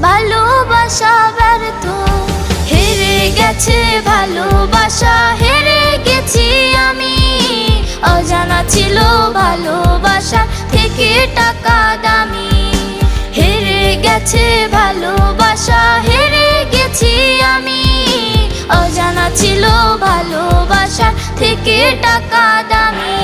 ভালোবাসা ব্যর্থ, হেরে গেছে ভালোবাসা, হেরে গেছি আমি। অজানা ছিল ভালোবাসা থেকে টাকা দামি, হেরে গেছে ভালোবাসা, হেরে গেছি আমি। অজানা ছিল ভালোবাসা থেকে টাকা দামি।